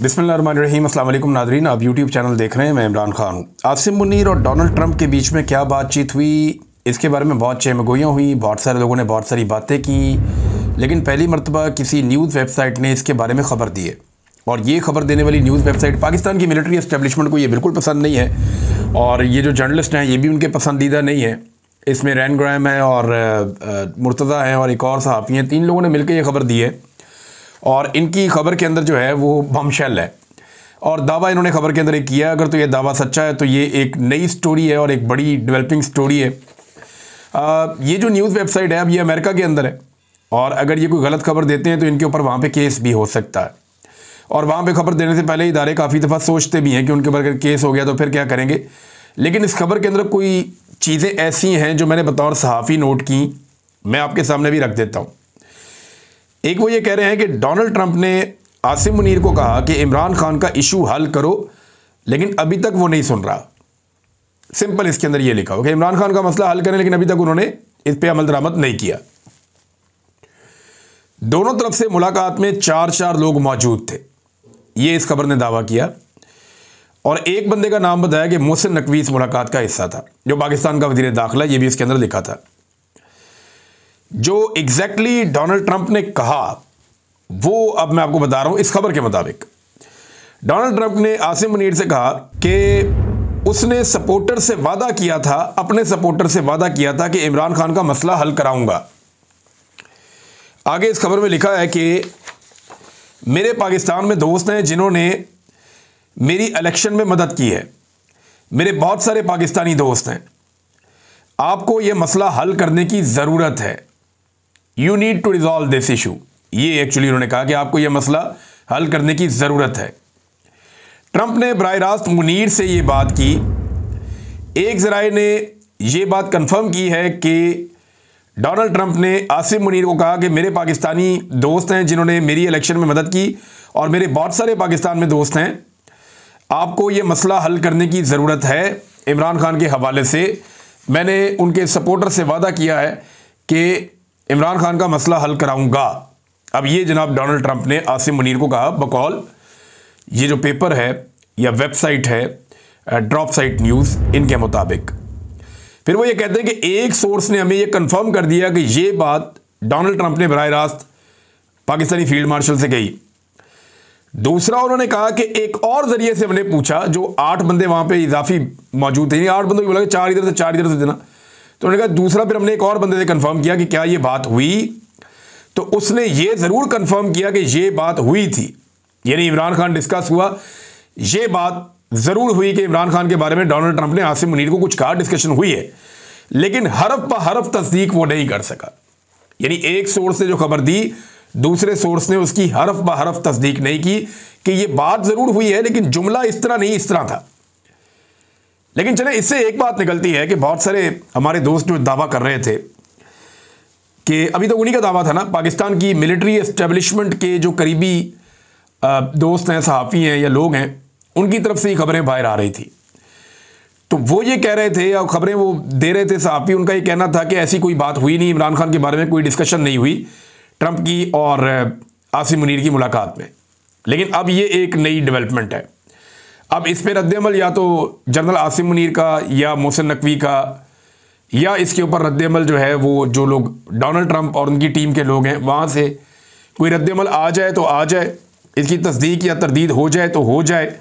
बिस्मिल्लाहिर्रहमानिर्रहीम। अस्सलाम वालेकुम नादरीन, आप यूट्यूब चैनल देख रहे हैं। मैं इमरान खान हूँ। आसिम मुनीर और डोनाल्ड ट्रंप के बीच में क्या बातचीत हुई, इसके बारे में बहुत चहमगोइयाँ हुई, बहुत सारे लोगों ने बहुत सारी बातें की, लेकिन पहली मरतबा किसी न्यूज़ वेबसाइट ने इसके बारे में ख़बर दी है। और ये ख़बर देने वाली न्यूज़ वेबसाइट पाकिस्तान की मिलिट्री एस्टेब्लिशमेंट को ये बिल्कुल पसंद नहीं है, और ये जो जर्नलिस्ट हैं ये भी उनके पसंदीदा नहीं है। इसमें रैन ग्राहम है और मुर्तज़ा हैं और एक और सहाफ़ी हैं, 3 लोगों ने मिलकर ये ख़बर दी है। और इनकी ख़बर के अंदर जो है वो बमशेल है, और दावा इन्होंने ख़बर के अंदर एक किया। अगर तो ये दावा सच्चा है तो ये एक नई स्टोरी है और एक बड़ी डेवलपिंग स्टोरी है। ये जो न्यूज़ वेबसाइट है अब ये अमेरिका के अंदर है, और अगर ये कोई गलत खबर देते हैं तो इनके ऊपर वहाँ पे केस भी हो सकता है। और वहाँ पे खबर देने से पहले इदारे काफ़ी दफ़ा सोचते भी हैं कि उनके ऊपर अगर केस हो गया तो फिर क्या करेंगे। लेकिन इस खबर के अंदर कोई चीज़ें ऐसी हैं जो मैंने बतौर सहाफ़ी नोट की, मैं आपके सामने भी रख देता हूँ। एक वो ये कह रहे हैं कि डोनाल्ड ट्रंप ने आसिम मुनीर को कहा कि इमरान खान का इशू हल करो, लेकिन अभी तक वो नहीं सुन रहा। सिंपल इसके अंदर ये लिखा हो कि इमरान खान का मसला हल करें, लेकिन अभी तक उन्होंने इस पे अमल दरामद नहीं किया। दोनों तरफ से मुलाकात में 4 लोग मौजूद थे, ये इस खबर ने दावा किया। और एक बंदे का नाम बताया कि मोहसिन नकवी इस मुलाकात का हिस्सा था, जो पाकिस्तान का वज़ीर दाखिला, ये भी इसके अंदर लिखा था। जो एग्जैक्टली डोनाल्ड ट्रंप ने कहा वो अब मैं आपको बता रहा हूं। इस खबर के मुताबिक डोनाल्ड ट्रंप ने आसिम मुनीर से कहा कि उसने सपोर्टर से वादा किया था, अपने सपोर्टर से वादा किया था कि इमरान खान का मसला हल कराऊंगा। आगे इस खबर में लिखा है कि मेरे पाकिस्तान में दोस्त हैं जिन्होंने मेरी इलेक्शन में मदद की है, मेरे बहुत सारे पाकिस्तानी दोस्त हैं, आपको यह मसला हल करने की ज़रूरत है। You need to resolve this issue. ये एक्चुअली उन्होंने कहा कि आपको यह मसला हल करने की ज़रूरत है। ट्रंप ने बराह रास्त मुनीर से ये बात की। एक ज़राए ने यह बात कंफर्म की है कि डोनाल्ड ट्रंप ने आसिम मुनीर को कहा कि मेरे पाकिस्तानी दोस्त हैं जिन्होंने मेरी इलेक्शन में मदद की, और मेरे बहुत सारे पाकिस्तान में दोस्त हैं, आपको यह मसला हल करने की ज़रूरत है। इमरान खान के हवाले से मैंने उनके सपोर्टर से वादा किया है कि इमरान खान का मसला हल कराऊंगा। अब ये जनाब डोनाल्ड ट्रंप ने आसिम मुनीर को कहा बकौल ये जो पेपर है या वेबसाइट है ड्रॉप साइट न्यूज़, इनके मुताबिक। फिर वो ये कहते हैं कि एक सोर्स ने हमें ये कंफर्म कर दिया कि ये बात डोनाल्ड ट्रंप ने बराह रास्त पाकिस्तानी फील्ड मार्शल से कही। दूसरा उन्होंने कहा कि एक और जरिए से हमने पूछा, जो 8 बंदे वहाँ पे इजाफी मौजूद थे, 8 बंदों की बोला कि 4 इधर से 4 इधर से देना, तो उन्होंने कहा दूसरा फिर हमने एक और बंदे से कंफर्म किया कि क्या ये बात हुई, तो उसने ये ज़रूर कंफर्म किया कि ये बात हुई थी। यानी इमरान खान डिस्कस हुआ, ये बात ज़रूर हुई कि इमरान खान के बारे में डोनाल्ड ट्रंप ने आसिम मुनीर को कुछ कहा, डिस्कशन हुई है, लेकिन हरफ ब हरफ तस्दीक वो नहीं कर सका। यानी एक सोर्स ने जो खबर दी, दूसरे सोर्स ने उसकी हरफ ब हरफ तस्दीक नहीं की कि ये बात ज़रूर हुई है, लेकिन जुमला इस तरह नहीं, इस तरह था। लेकिन चले, इससे एक बात निकलती है कि बहुत सारे हमारे दोस्त जो दावा कर रहे थे कि अभी तो उन्हीं का दावा था ना, पाकिस्तान की मिलिट्री एस्टेब्लिशमेंट के जो करीबी दोस्त हैं, सहाफ़ी हैं या लोग हैं, उनकी तरफ से ही खबरें बाहर आ रही थी। तो वो ये कह रहे थे, या खबरें वो दे रहे थे सहाफ़ी, उनका ये कहना था कि ऐसी कोई बात हुई नहीं, इमरान खान के बारे में कोई डिस्कशन नहीं हुई ट्रंप की और आसिम मुनीर की मुलाकात में। लेकिन अब ये एक नई डेवलपमेंट है। अब इस पर रद्द-ए-अमल या तो जनरल आसिम मुनीर का या मोहसिन नकवी का, या इसके ऊपर रद्द-ए-अमल जो है वो जो लोग डोनाल्ड ट्रंप और उनकी टीम के लोग हैं वहाँ से कोई रद्द-ए-अमल आ जाए तो आ जाए, इसकी तस्दीक या तरदीद हो जाए तो हो जाए।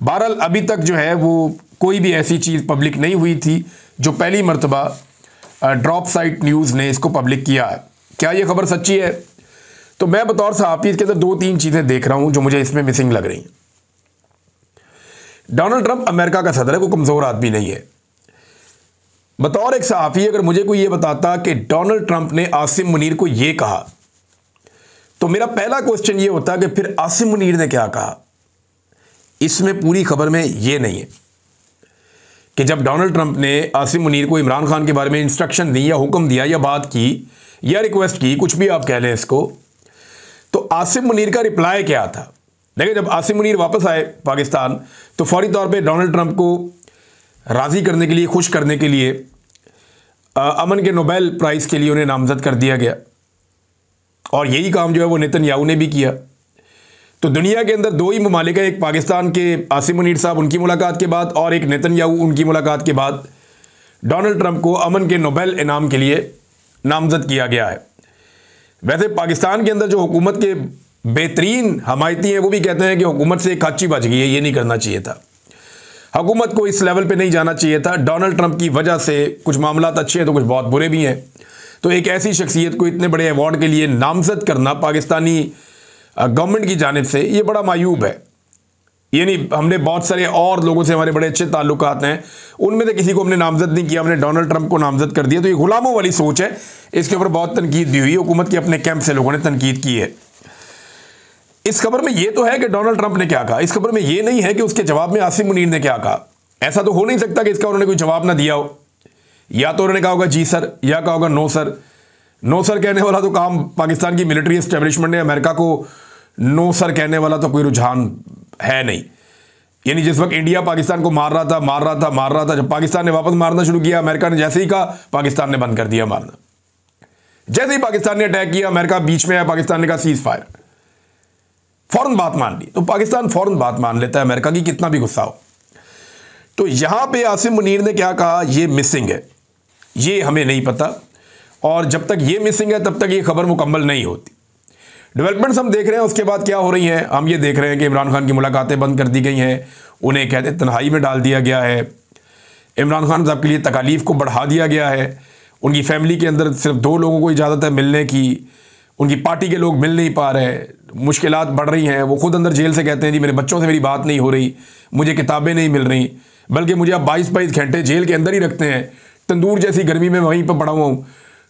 बहरहाल अभी तक जो है वो कोई भी ऐसी चीज़ पब्लिक नहीं हुई थी जो पहली मरतबा ड्रॉप साइट न्यूज़ ने इसको पब्लिक किया है। क्या ये खबर सच्ची है? तो मैं बतौर सहाफ़ी इसके अंदर 2-3 चीज़ें देख रहा हूँ जो मुझे इसमें मिसिंग लग रही हैं। डोनाल्ड ट्रंप अमेरिका का सदर है, कोई कमज़ोर आदमी नहीं है। बतौर एक सहाफ़ी अगर मुझे कोई ये बताता कि डोनाल्ड ट्रंप ने आसिम मुनीर को ये कहा, तो मेरा पहला क्वेश्चन ये होता कि फिर आसिम मुनीर ने क्या कहा। इसमें पूरी खबर में ये नहीं है कि जब डोनाल्ड ट्रंप ने आसिम मुनीर को इमरान खान के बारे में इंस्ट्रक्शन दी या हुक्म दिया या बात की या रिक्वेस्ट की, कुछ भी आप कह लें इसको, तो आसिम मुनीर का रिप्लाई क्या था। देखिए, जब आसिम मुनीर वापस आए पाकिस्तान तो फौरी तौर पे डोनाल्ड ट्रंप को राज़ी करने के लिए, खुश करने के लिए, अमन के नोबेल प्राइज़ के लिए उन्हें नामज़द कर दिया गया, और यही काम जो है वो नेतन्याहू ने भी किया। तो दुनिया के अंदर दो ही ममालिक है, एक पाकिस्तान के आसिम मुनीर साहब उनकी मुलाकात के बाद, और एक नेतन्याहू उनकी मुलाकात के बाद डोनाल्ड ट्रंप को अमन के नोबेल इनाम के लिए नामजद किया गया है। वैसे पाकिस्तान के अंदर जो हुकूमत के बेहतरीन हमायती हैं वो भी कहते हैं कि हुकूमत से एक खाची बच गई है, ये नहीं करना चाहिए था, हुकूमत को इस लेवल पे नहीं जाना चाहिए था। डोनाल्ड ट्रंप की वजह से कुछ मामलात अच्छे हैं तो कुछ बहुत बुरे भी हैं। तो एक ऐसी शख्सियत को इतने बड़े अवार्ड के लिए नामजद करना पाकिस्तानी गवर्नमेंट की जानिब से ये बड़ा मायूब है। ये नहीं, हमने बहुत सारे और लोगों से हमारे बड़े अच्छे ताल्लुकात हैं, उनमें से किसी को हमने नामजद नहीं किया, हमने डोनाल्ड ट्रंप को नामजद कर दिया। तो ये गुलामों वाली सोच है, इसके ऊपर बहुत तनकीद भी हुई, हुकूमत के अपने कैंप से लोगों ने तनकीद की है। इस खबर में ये तो है कि डोनाल्ड ट्रंप ने क्या कहा, इस खबर में ये नहीं है कि उसके जवाब में आसिम मुनीर ने क्या कहा। ऐसा तो हो नहीं सकता कि इसका उन्होंने कोई जवाब ना दिया हो। या तो उन्होंने कहा होगा जी सर, या कहा होगा नो सर। नो सर कहने वाला तो काम पाकिस्तान की मिलिट्री एस्टेब्लिशमेंट ने, अमेरिका को नो सर कहने वाला तो कोई रुझान है नहीं। यानी जिस वक्त इंडिया पाकिस्तान को मार रहा था, जब पाकिस्तान ने वापस मारना शुरू किया, अमेरिका ने जैसे ही कहा, पाकिस्तान ने बंद कर दिया मारना। जैसे ही पाकिस्तान ने अटैक किया, अमेरिका बीच में आया, पाकिस्तान ने कहा सीज फायर, फौरन बात मान ली। तो पाकिस्तान फौरन बात मान लेता है, अमेरिका की कितना भी गुस्सा हो। तो यहां पे आसिम मुनीर ने क्या कहा, ये मिसिंग है, ये हमें नहीं पता, और जब तक ये मिसिंग है तब तक ये खबर मुकम्मल नहीं होती। डेवलपमेंट्स हम देख रहे हैं, उसके बाद क्या हो रही हैं हम ये देख रहे हैं कि इमरान खान की मुलाकातें बंद कर दी गई हैं, उन्हें कहते तन्हाई में डाल दिया गया है, इमरान खान साहब के लिए तकालीफ को बढ़ा दिया गया है, उनकी फैमिली के अंदर सिर्फ 2 लोगों को इजाज़त है मिलने की, उनकी पार्टी के लोग मिल नहीं पा रहे, मुश्किलात बढ़ रही हैं। वो खुद अंदर जेल से कहते हैं जी मेरे बच्चों से मेरी बात नहीं हो रही, मुझे किताबें नहीं मिल रही, बल्कि मुझे अब 22-22 घंटे जेल के अंदर ही रखते हैं, तंदूर जैसी गर्मी में वहीं पर पड़ा हुआ हूँ।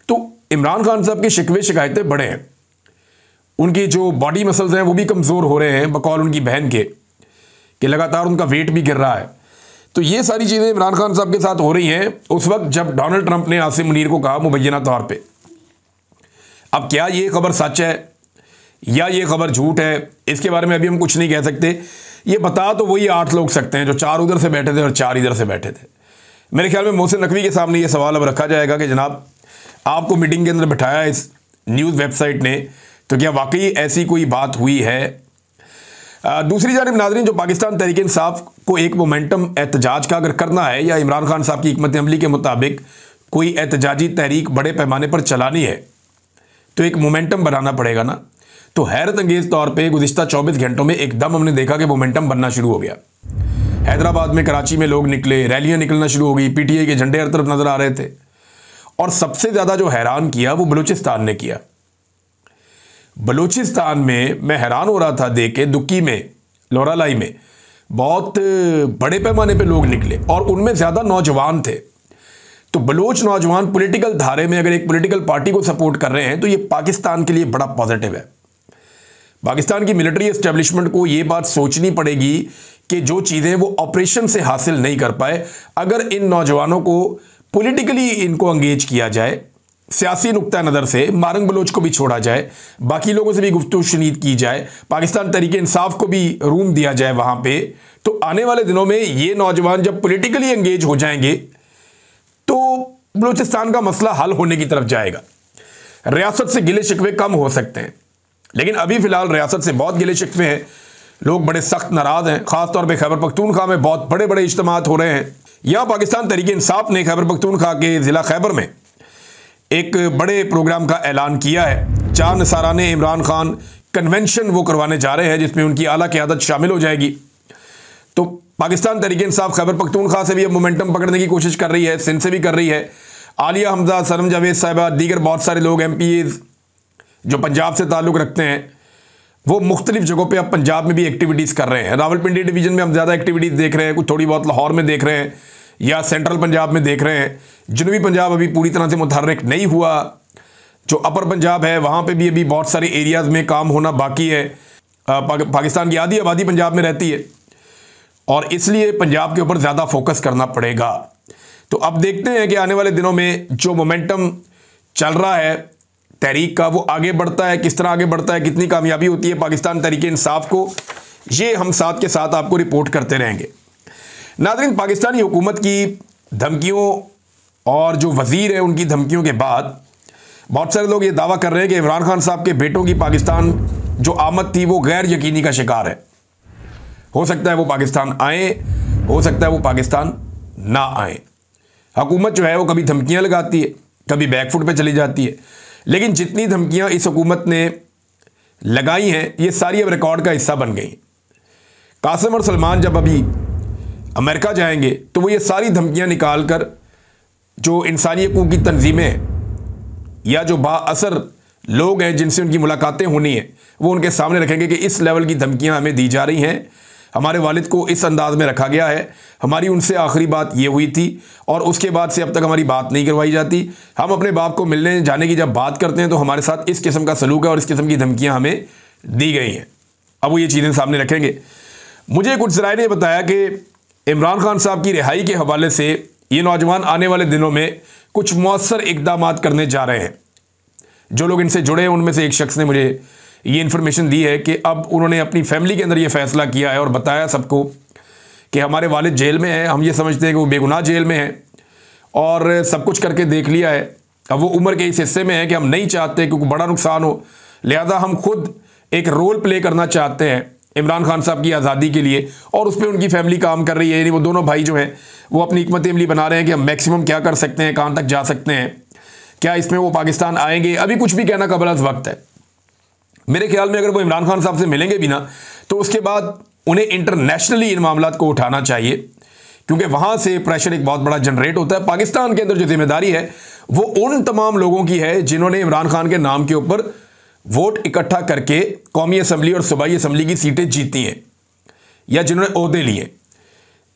तो इमरान खान साहब की शिकवे शिकायतें बड़े हैं, उनकी जो बॉडी मसल्स हैं वो भी कमज़ोर हो रहे हैं, बकौल उनकी बहन के, कि लगातार उनका वेट भी गिर रहा है। तो ये सारी चीज़ें इमरान खान साहब के साथ हो रही हैं उस वक्त जब डोनाल्ड ट्रंप ने आसिम मुनीर को कहा मुबैना तौर पे। अब क्या ये खबर सच है या ये खबर झूठ है, इसके बारे में अभी हम कुछ नहीं कह सकते। ये बता तो वही 8 लोग सकते हैं जो 4 उधर से बैठे थे और 4 इधर से बैठे थे। मेरे ख्याल में मोहसिन नकवी के सामने ये सवाल अब रखा जाएगा कि जनाब आपको मीटिंग के अंदर बिठाया इस न्यूज़ वेबसाइट ने, तो क्या वाकई ऐसी कोई बात हुई है। दूसरी जानिब नाज़रीन, जो पाकिस्तान तहरीक इंसाफ को एक मोमेंटम एहतजाज का अगर करना है या इमरान खान साहब की हिकमत अमली के मुताबिक कोई एहतजाजी तहरीक बड़े पैमाने पर चलानी है तो एक मोमेंटम बनाना पड़ेगा ना। तो हैरत अंगेज़ तौर पे गुज़िश्ता 24 घंटों में एकदम हमने देखा कि मोमेंटम बनना शुरू हो गया। हैदराबाद में, कराची में लोग निकले, रैलियां निकलना शुरू हो गई, पीटीआई के झंडे हर तरफ नज़र आ रहे थे। और सबसे ज़्यादा जो हैरान किया वो बलूचिस्तान ने किया। बलूचिस्तान में मैं हैरान हो रहा था देख के, दुक्की में, लोरालाई में बहुत बड़े पैमाने पे लोग निकले और उनमें ज़्यादा नौजवान थे। तो बलूच नौजवान पॉलिटिकल धारे में अगर एक पॉलिटिकल पार्टी को सपोर्ट कर रहे हैं तो ये पाकिस्तान के लिए बड़ा पॉजिटिव है। पाकिस्तान की मिलिट्री एस्टेब्लिशमेंट को ये बात सोचनी पड़ेगी कि जो चीज़ें वो ऑपरेशन से हासिल नहीं कर पाए, अगर इन नौजवानों को पॉलिटिकली इनको एंगेज किया जाए, सियासी नुक्ता नज़र से मारंग बलोच को भी छोड़ा जाए, बाकी लोगों से भी गुफ्तगू शुनीद की जाए, पाकिस्तान तहरीक इंसाफ को भी रूम दिया जाए वहाँ पे, तो आने वाले दिनों में ये नौजवान जब पॉलिटिकली एंगेज हो जाएंगे तो बलूचिस्तान का मसला हल होने की तरफ जाएगा। रियासत से गिले शिकवे कम हो सकते हैं, लेकिन अभी फ़िलहाल रियासत से बहुत गिले शिकवे हैं, लोग बड़े सख्त नाराज़ हैं। ख़ासतौर पर खैबर पख्तूनख्वा में बहुत बड़े बड़े इज्तिमात हो रहे हैं। यहाँ पाकिस्तान तहरीक इंसाफ ने खैबर पख्तूनख्वा के ज़िला खैबर में एक बड़े प्रोग्राम का ऐलान किया है। 4 नसाराने इमरान खान कन्वेंशन वो करवाने जा रहे हैं जिसमें उनकी आला क़यादत शामिल हो जाएगी। तो पाकिस्तान तहरीक इंसाफ खैबर पख्तूनख्वा से भी अब मोमेंटम पकड़ने की कोशिश कर रही है, सिंध से भी कर रही है। आलिया हमजा, सरम जावेद साहिबा, दीगर बहुत सारे लोग MPAs जो पंजाब से ताल्लुक़ रखते हैं वो मुख्तलिफ जगहों पे अब पंजाब में भी एक्टिविटीज़ कर रहे हैं। रावलपिंडी डिवीज़न में हम ज़्यादा एक्टिविटीज़ देख रहे हैं, कुछ थोड़ी बहुत लाहौर में देख रहे हैं या सेंट्रल पंजाब में देख रहे हैं। जनूबी पंजाब अभी पूरी तरह से मुतहर्रिक नहीं हुआ। जो अपर पंजाब है वहाँ पे भी अभी बहुत सारे एरियाज़ में काम होना बाकी है। पाकिस्तान की आधी आबादी पंजाब में रहती है और इसलिए पंजाब के ऊपर ज़्यादा फोकस करना पड़ेगा। तो अब देखते हैं कि आने वाले दिनों में जो मोमेंटम चल रहा है तहरीक का वो आगे बढ़ता है, किस तरह आगे बढ़ता है, कितनी कामयाबी होती है पाकिस्तान तहरीक इंसाफ को, ये हम साथ के साथ आपको रिपोर्ट करते रहेंगे। नाज़रीन, पाकिस्तानी हुकूमत की धमकियों और जो वज़ीर है उनकी धमकियों के बाद बहुत सारे लोग ये दावा कर रहे हैं कि इमरान खान साहब के बेटों की पाकिस्तान जो आमद थी वो गैर यकीनी का शिकार है। हो सकता है वो पाकिस्तान आए, हो सकता है वो पाकिस्तान ना आए। हुकूमत जो है वो कभी धमकियां लगाती है, कभी बैकफुट पे चली जाती है, लेकिन जितनी धमकियां इस हुकूमत ने लगाई हैं ये सारी अब रिकॉर्ड का हिस्सा बन गई। कासिम और सलमान जब अभी अमेरिका जाएंगे तो वो ये सारी धमकियां निकाल कर जो इंसानी हकूक़ की तंजीमें या जो बाअसर लोग हैं जिनसे उनकी मुलाकातें होनी है वो उनके सामने रखेंगे कि इस लेवल की धमकियां हमें दी जा रही हैं, हमारे वालिद को इस अंदाज में रखा गया है, हमारी उनसे आखिरी बात ये हुई थी और उसके बाद से अब तक हमारी बात नहीं करवाई जाती। हम अपने बाप को मिलने जाने की जब बात करते हैं तो हमारे साथ इस किस्म का सलूक है और इस किस्म की धमकियां हमें दी गई हैं। अब वो ये चीज़ें सामने रखेंगे। मुझे कुछ ज़राए ने बताया कि इमरान खान साहब की रिहाई के हवाले से ये नौजवान आने वाले दिनों में कुछ मौसर इक़दामात करने जा रहे हैं। जो लोग इनसे जुड़े हैं उनमें से एक शख्स ने मुझे ये इन्फॉर्मेशन दी है कि अब उन्होंने अपनी फैमिली के अंदर ये फ़ैसला किया है और बताया सबको कि हमारे वालिद जेल में हैं, हम ये समझते हैं कि वो बेगुनाह जेल में हैं और सब कुछ करके देख लिया है। अब वो उम्र के इस हिस्से में है कि हम नहीं चाहते क्योंकि बड़ा नुकसान हो, लिहाजा हम खुद एक रोल प्ले करना चाहते हैं इमरान खान साहब की आज़ादी के लिए और उस पर उनकी फैमिली काम कर रही है। यानी वो दोनों भाई जो हैं वो अपनी हिकमत अमली बना रहे हैं कि हम मैक्सिमम क्या कर सकते हैं, कहाँ तक जा सकते हैं, क्या इसमें वो पाकिस्तान आएंगे। अभी कुछ भी कहना कबल अज़ वक्त है। मेरे ख्याल में अगर वो इमरान खान साहब से मिलेंगे भी ना तो उसके बाद उन्हें इंटरनेशनली इन मामलात को उठाना चाहिए क्योंकि वहाँ से प्रेशर एक बहुत बड़ा जनरेट होता है। पाकिस्तान के अंदर जो जिम्मेदारी है वो उन तमाम लोगों की है जिन्होंने इमरान खान के नाम के ऊपर वोट इकट्ठा करके कौमी असम्बली और सूबाई असम्बली की सीटें जीती हैं या जिन्होंने ओहदे लिए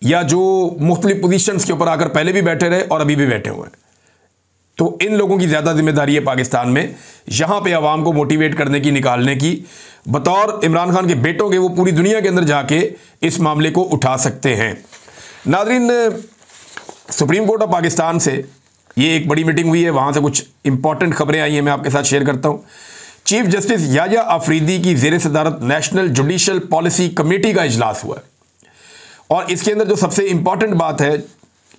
या जो मुख्तलिफ पोजीशंस के ऊपर आकर पहले भी बैठे रहे और अभी भी बैठे हुए हैं। तो इन लोगों की ज़्यादा जिम्मेदारी है पाकिस्तान में यहाँ पे आवाम को मोटिवेट करने की, निकालने की। बतौर इमरान खान के बेटों के वो पूरी दुनिया के अंदर जाके इस मामले को उठा सकते हैं। नाज़रीन, सुप्रीम कोर्ट ऑफ पाकिस्तान से ये एक बड़ी मीटिंग हुई है, वहाँ से कुछ इंपॉर्टेंट खबरें आई हैं, मैं आपके साथ शेयर करता हूँ। चीफ जस्टिस याह्या अफरीदी की ज़ेर सदारत नेशनल जुडिशल पॉलिसी कमेटी का इजलास हुआ है और इसके अंदर जो सबसे इंपॉर्टेंट बात है,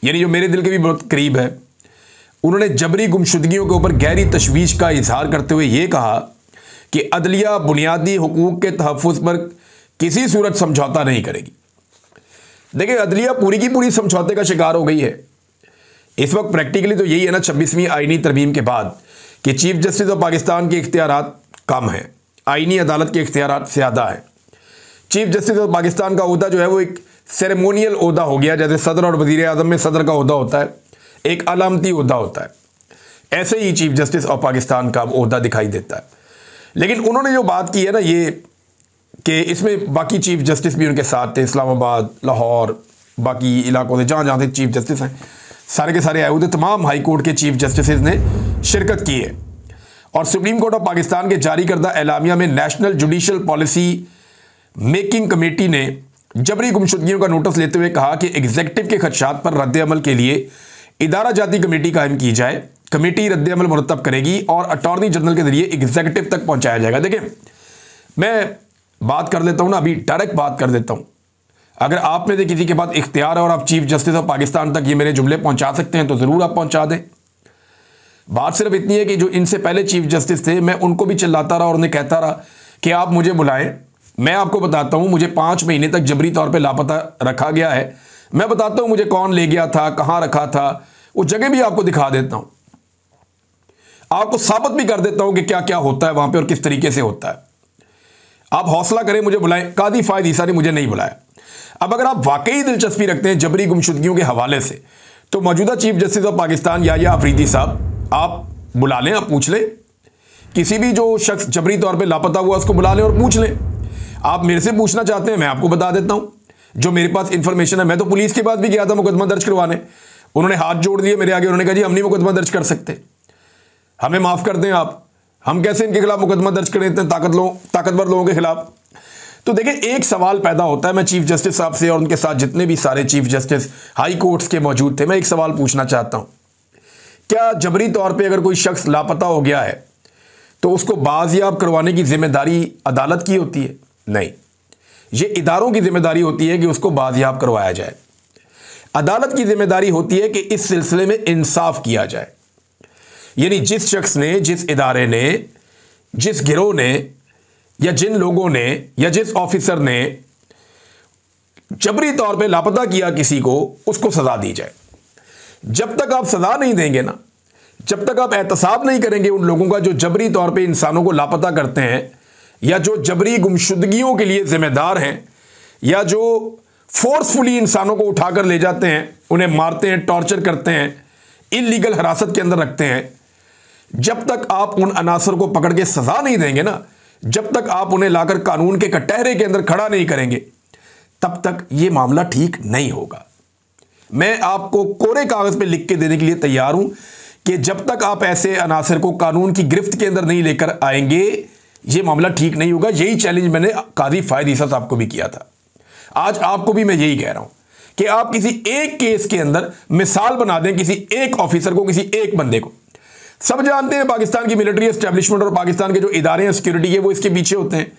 यानी जो मेरे दिल के भी बहुत करीब है, उन्होंने जबरी गुमशुदगियों के ऊपर गहरी तशवीश का इजहार करते हुए ये कहा कि अदलिया बुनियादी हुकूक के तहफ़्फ़ुज़ पर किसी सूरत समझौता नहीं करेगी। देखिए, अदलिया पूरी की पूरी समझौते का शिकार हो गई है इस वक्त। प्रैक्टिकली तो यही है ना 26वीं आईनी तरमीम के बाद कि चीफ जस्टिस ऑफ पाकिस्तान के इख्तियारात कम हैं, आईनी अदालत के इख्तियारात ज़्यादा हैं। चीफ जस्टिस ऑफ पाकिस्तान का ओहदा जो है वो एक सेरेमोनियल ओहदा हो गया, जैसे सदर और वज़ीर आज़म में सदर का ओहदा होता है, एक अलामती ओहदा होता है, ऐसे ही चीफ जस्टिस ऑफ पाकिस्तान का ओहदा दिखाई देता है। लेकिन उन्होंने जो बात की है ना ये कि इसमें बाकी चीफ जस्टिस भी उनके साथ थे, इस्लामाबाद, लाहौर, बाकी इलाकों से जहाँ जहाँ से चीफ जस्टिस हैं सारे के सारे आए हुए थे। तमाम हाई कोर्ट के चीफ जस्टिस ने शिरकत की है और सुप्रीम कोर्ट ऑफ पाकिस्तान के जारी करदा एलामिया में national judicial policy making committee ने जबरी गुमशुदगियों का नोटिस लेते हुए कहा कि एग्जीक्यूटिव के खदशात पर रद्द-ए-अमल के लिए इदारा जाती कमेटी कायम की जाए। कमेटी रद्द-ए-अमल मुरतब करेगी और अटॉर्नी जनरल के जरिए एग्जीक्यूटिव तक पहुंचाया जाएगा। देखिए, मैं बात कर लेता हूं ना, अभी डायरेक्ट बात कर देता हूं। अगर आप में से किसी के पास इख्तियार है और आप चीफ जस्टिस ऑफ पाकिस्तान तक ये मेरे जुमले पहुंचा सकते हैं तो ज़रूर आप पहुंचा दें। बात सिर्फ इतनी है कि जो इनसे पहले चीफ जस्टिस थे मैं उनको भी चिल्लाता रहा और उन्हें कहता रहा कि आप मुझे बुलाएं, मैं आपको बताता हूं मुझे 5 महीने तक जबरी तौर पे लापता रखा गया है। मैं बताता हूं मुझे कौन ले गया था, कहां रखा था, वो जगह भी आपको दिखा देता हूं, आपको साबित भी कर देता हूं कि क्या क्या होता है वहां पे और किस तरीके से होता है। आप हौसला करें, मुझे बुलाएं। कादी फायद ईसा ने मुझे नहीं बुलाया। अब अगर आप वाकई दिलचस्पी रखते हैं जबरी गुमशुदगियों के हवाले से तो मौजूदा chief justice of Pakistan Yahya Afridi साहब आप बुला लें, आप पूछ लें। किसी भी जो शख्स जबरी तौर पे लापता हुआ उसको बुला लें और पूछ लें। आप मेरे से पूछना चाहते हैं, मैं आपको बता देता हूं जो मेरे पास इंफॉर्मेशन है। मैं तो पुलिस के पास भी गया था मुकदमा दर्ज करवाने, उन्होंने हाथ जोड़ दिए मेरे आगे, उन्होंने कहा जी हम नहीं मुकदमा दर्ज कर सकते, हमें माफ कर दें आप, हम कैसे इनके खिलाफ मुकदमा दर्ज करें इतने ताकतवर लोगों के खिलाफ। तो देखिए, एक सवाल पैदा होता है। मैं चीफ जस्टिस साहब से और उनके साथ जितने भी सारे चीफ जस्टिस हाई कोर्ट्स के मौजूद थे, मैं एक सवाल पूछना चाहता हूं, क्या जबरी तौर पे अगर कोई शख्स लापता हो गया है तो उसको बाजियाब करवाने की जिम्मेदारी अदालत की होती है? नहीं, ये इदारों की जिम्मेदारी होती है कि उसको बाजियाब करवाया जाए। अदालत की जिम्मेदारी होती है कि इस सिलसिले में इंसाफ किया जाए। यानी जिस शख्स ने, जिस इदारे ने, जिस गिरोह ने या जिन लोगों ने या जिस ऑफिसर ने जबरी तौर पे लापता किया किसी को, उसको सजा दी जाए। जब तक आप सजा नहीं देंगे ना, जब तक आप एहतसाब नहीं करेंगे उन लोगों का जो जबरी तौर पे इंसानों को लापता करते हैं, या जो जबरी गुमशुदगियों के लिए जिम्मेदार हैं, या जो फोर्सफुली इंसानों को उठाकर ले जाते हैं, उन्हें मारते हैं, टॉर्चर करते हैं, इल्लीगल हिरासत के अंदर रखते हैं, जब तक आप उन अनासर को पकड़ के सजा नहीं देंगे ना, जब तक आप उन्हें लाकर कानून के कटहरे के अंदर खड़ा नहीं करेंगे, तब तक यह मामला ठीक नहीं होगा। मैं आपको कोरे कागज पे लिख के देने के लिए तैयार हूं कि जब तक आप ऐसे अनासर को कानून की गिरफ्त के अंदर नहीं लेकर आएंगे, यह मामला ठीक नहीं होगा। यही चैलेंज मैंने काजी फायद ईसा साहब को भी किया था। आज आपको भी मैं यही कह रहा हूं कि आप किसी एक केस के अंदर मिसाल बना दें किसी एक ऑफिसर को, किसी एक बंदे को। सब जानते हैं पाकिस्तान की मिलिट्री एस्टेब्लिशमेंट और पाकिस्तान के जो इदारे हैं सिक्योरिटी के, वो इसके पीछे होते हैं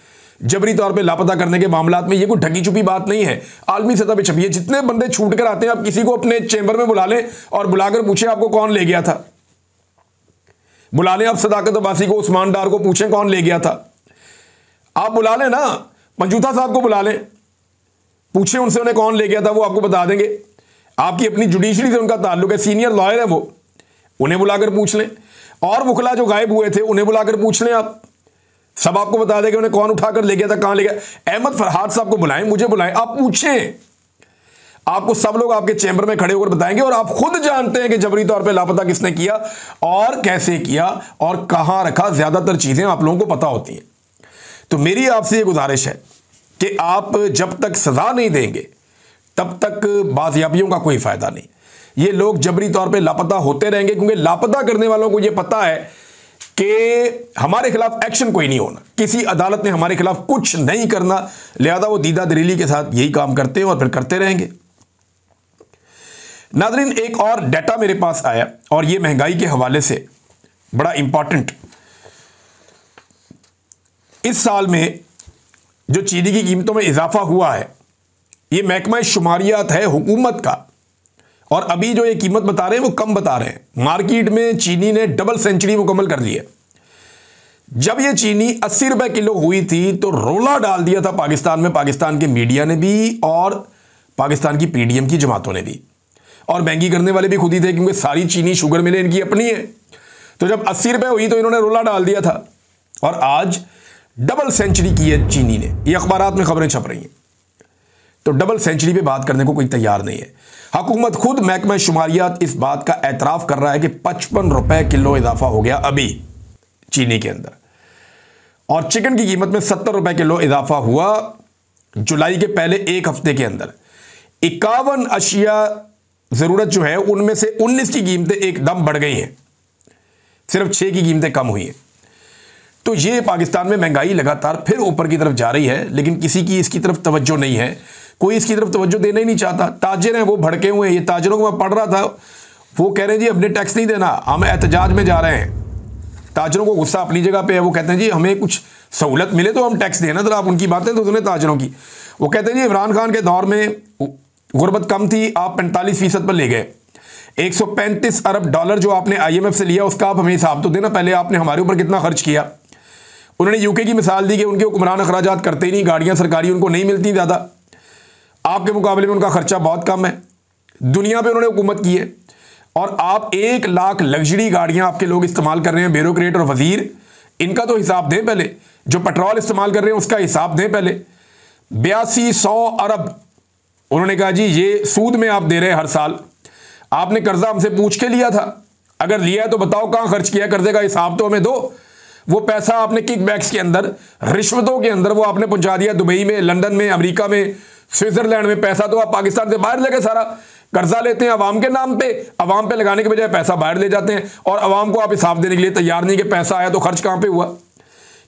जबरी तौर पे लापता करने के मामलात में। ये कोई ढकी छुपी बात नहीं है, आलमी सतह पे छपी है। जितने बंदे छूट कर आते हैं, आप किसी को अपने चेंबर में बुला लें और बुलाकर पूछें आपको कौन ले गया था। बुला लें आप सदाकत अब्बासी को, उस्मान डार को, पूछें कौन ले गया था। आप बुला लें ना, पंजूथा साहब को बुला लें, पूछें उनसे उन्हें कौन ले गया था, वो आपको बता देंगे। आपकी अपनी जुडिशरी से उनका ताल्लुक है, सीनियर लॉयर है वो, उन्हें बुलाकर पूछ लें। और वकला जो गायब हुए थे उन्हें बुलाकर पूछ लें, आप सब आपको बता देंगे उन्हें कौन उठाकर ले गया था, कहां ले गया। अहमद फरहाद साहब को बुलाएं, मुझे बुलाएं, आप पूछें, आपको सब लोग आपके चैम्बर में खड़े होकर बताएंगे। और आप खुद जानते हैं कि जबरी तौर पे लापता किसने किया और कैसे किया और कहां रखा। ज्यादातर चीजें आप लोगों को पता होती हैं। तो मेरी आपसे यह गुजारिश है कि आप जब तक सजा नहीं देंगे तब तक बाजियाबियों का कोई फायदा नहीं। ये लोग जबरी तौर पे लापता होते रहेंगे, क्योंकि लापता करने वालों को यह पता है कि हमारे खिलाफ एक्शन कोई नहीं होना, किसी अदालत ने हमारे खिलाफ कुछ नहीं करना, लिहाजा वो दीदा दरीली के साथ यही काम करते हैं और फिर करते रहेंगे। नाज़रीन, एक और डाटा मेरे पास आया और ये महंगाई के हवाले से बड़ा इंपॉर्टेंट। इस साल में जो चीनी की कीमतों में इजाफा हुआ है, ये महकमा शुमारियात है हुकूमत का, और अभी जो ये कीमत बता रहे हैं वो कम बता रहे हैं। मार्केट में चीनी ने डबल सेंचुरी मुकम्मल कर ली है। जब ये चीनी 80 रुपए किलो हुई थी तो रोला डाल दिया था पाकिस्तान में, पाकिस्तान के मीडिया ने भी और पाकिस्तान की पीडीएम की जमातों ने भी, और महंगी करने वाले भी खुद ही थे, क्योंकि सारी चीनी शुगर मिलें इनकी अपनी है। तो जब 80 रुपए हुई तो इन्होंने रोला डाल दिया था, और आज डबल सेंचुरी की है चीनी ने। ये अखबारात में खबरें छप रही हैं। तो डबल सेंचुरी पे बात करने को कोई तैयार नहीं है। हुकूमत खुद महकमा शुमारियात इस बात का एतराफ कर रहा है कि 55 रुपए किलो इजाफा हो गया अभी चीनी के अंदर, और चिकन की कीमत में 70 रुपए किलो इजाफा हुआ जुलाई के पहले एक हफ्ते के अंदर। 51 अशिया जरूरत जो है उनमें से 19 की कीमतें एकदम बढ़ गई हैं, सिर्फ 6 की कीमतें कम हुई हैं। तो ये पाकिस्तान में महंगाई लगातार फिर ऊपर की तरफ जा रही है, लेकिन किसी की इसकी तरफ तवज्जो नहीं है, कोई इसकी तरफ तवज्जो देना ही नहीं चाहता। ताजिर हैं वो भड़के हुए हैं। ये ताजिरों को मैं पढ़ रहा था, वो कह रहे हैं जी हमने टैक्स नहीं देना, हम एहतजाज में जा रहे हैं। ताजिरों को गुस्सा अपनी जगह पे है, वो कहते हैं जी हमें कुछ सहूलत मिले तो हम टैक्स देना। तो आप उनकी बातें तो सुने ताजिरों की। वो कहते हैं जी इमरान खान के दौर में गुर्बत कम थी, आप 45% पर ले गए। 135 अरब डॉलर जो आपने IMF से लिया उसका आप हमें हिसाब तो देना, पहले आपने हमारे ऊपर कितना खर्च किया। उन्होंने यूके की मिसाल दी कि उनके हुक्मरान अखराजात करते ही नहीं, गाड़ियां सरकारी उनको नहीं मिलती ज़्यादा, आपके मुकाबले में उनका खर्चा बहुत कम है। दुनिया पे उन्होंने हुकूमत की है, और आप 1 लाख लग्जरी गाड़ियां आपके लोग इस्तेमाल कर रहे हैं, ब्यूरोक्रेट और वजीर, इनका तो हिसाब दें पहले। जो पेट्रोल इस्तेमाल कर रहे हैं उसका हिसाब दें पहले। 8200 अरब उन्होंने कहा जी ये सूद में आप दे रहे हैं हर साल। आपने कर्जा हमसे पूछ के लिया था, अगर लिया है तो बताओ कहां खर्च किया, कर्जे का हिसाब तो हमें दो। वो पैसा आपने किकबैक्स के अंदर, रिश्वतों के अंदर वो आपने पहुंचा दिया दुबई में, लंदन में, अमेरिका में, स्विट्जरलैंड में। पैसा तो आप पाकिस्तान से बाहर लेके सारा कर्जा लेते हैं अवाम के नाम पे, अवाम पे लगाने के बजाय पैसा बाहर ले जाते हैं, और अवाम को आप हिसाब देने के लिए तैयार नहीं कि पैसा आया तो खर्च कहां पे हुआ,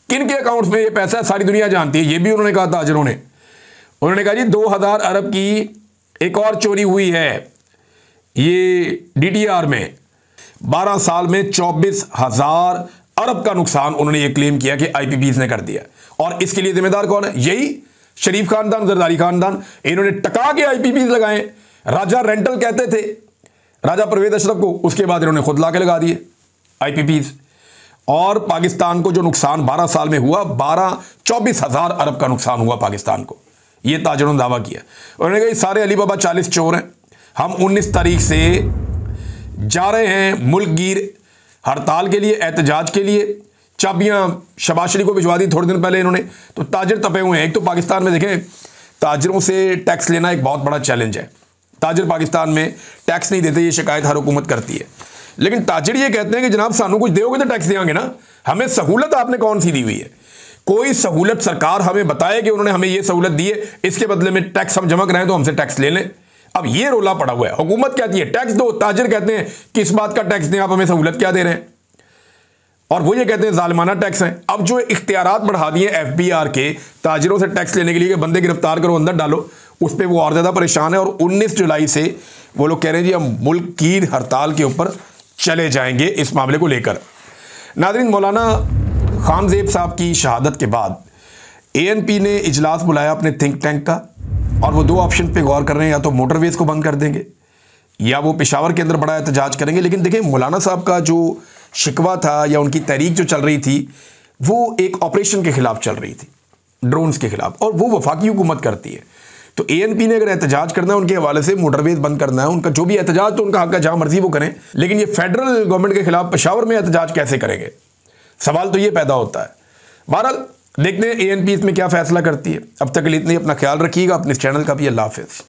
किन के अकाउंट्स में ये पैसा है, सारी दुनिया जानती है। ये भी उन्होंने कहा ताजिरों ने। उन्होंने कहा जी 2000 अरब की एक और चोरी हुई है ये DDR में। 12 साल में 24,000 अरब का नुकसान उन्होंने ये क्लेम किया कि IPPs ने कर दिया। और इसके लिए जिम्मेदार कौन है? यही शरीफ खानदान, जरदारी खानदान। इन्होंने टका के IPPs लगाए। राजा रेंटल कहते थे राजा परवेज अशरफ को, उसके बाद इन्होंने खुद ला के लगा दिए IPPs। और पाकिस्तान को जो नुकसान 12 साल में हुआ, 24,000 अरब का नुकसान हुआ पाकिस्तान को, ये ताजिरों ने दावा किया। उन्होंने कहा ये सारे अली बाबा 40 चोर हैं, हम 19 तारीख से जा रहे हैं मुल्क गिर हड़ताल के लिए, एहतजाज के लिए। चाबियां शहबाज शरीफ को भिजवा दी थोड़े दिन पहले इन्होंने। तो ताजिर तपे हुए हैं। एक तो पाकिस्तान में देखें, ताजिरों से टैक्स लेना एक बहुत बड़ा चैलेंज है। ताजिर पाकिस्तान में टैक्स नहीं देते, ये शिकायत हर हुकूमत करती है। लेकिन ताजिर ये कहते हैं कि जनाब सानू कुछ दोगे तो टैक्स देंगे ना, हमें सहूलत आपने कौन सी दी हुई है? कोई सहूलत सरकार हमें बताए कि उन्होंने हमें ये सहूलत दी है, इसके बदले में टैक्स हम जमा कराएं तो हमसे टैक्स ले लें। अब ये रोला पड़ा हुआ है। हुकूमत कहती है टैक्स दो, ताजिर कहते हैं किस बात का टैक्स दें, आप हमें सहूलत क्या दे रहे हैं? और वो ये कहते हैं जालिमाना टैक्स है। अब जो इख्तियारात बढ़ा दिए FBR के ताजिरों से टैक्स लेने के लिए कि बंदे गिरफ्तार करो, अंदर डालो, उस पर वो और ज़्यादा परेशान है। और 19 जुलाई से वो लोग कह रहे हैं जी हम मुल्क की हड़ताल के ऊपर चले जाएंगे इस मामले को लेकर। नाज़रीन, मौलाना खानजेब साहब की शहादत के बाद ANP ने इजलास बुलाया अपने थिंक टैंक का, और वो 2 ऑप्शन पे गौर कर रहे हैं, या तो मोटरवेज को बंद कर देंगे या वो पेशावर के अंदर बड़ा एहतजाज करेंगे। लेकिन देखिए, मौलाना साहब का जो शिकवा था या उनकी तहरीक जो चल रही थी, वो एक ऑपरेशन के खिलाफ चल रही थी, ड्रोन्स के खिलाफ, और वो वफाकी हुकूमत करती है। तो ANP ने अगर एहतजाज करना है उनके हवाले से, मोटरवेज बंद करना है, उनका जो भी एहतजाज तो उनका हक है, जहां मर्जी वो करें। लेकिन ये फेडरल गवर्नमेंट के खिलाफ पेशावर में एहतजाज कैसे करेंगे? सवाल तो ये पैदा होता है। बहरहाल देखते हैं ANP इसमें क्या फैसला करती है। अब तक के लिए इतनी, अपना ख्याल रखिएगा, अपने चैनल का भी। अल्लाह हाफिज़।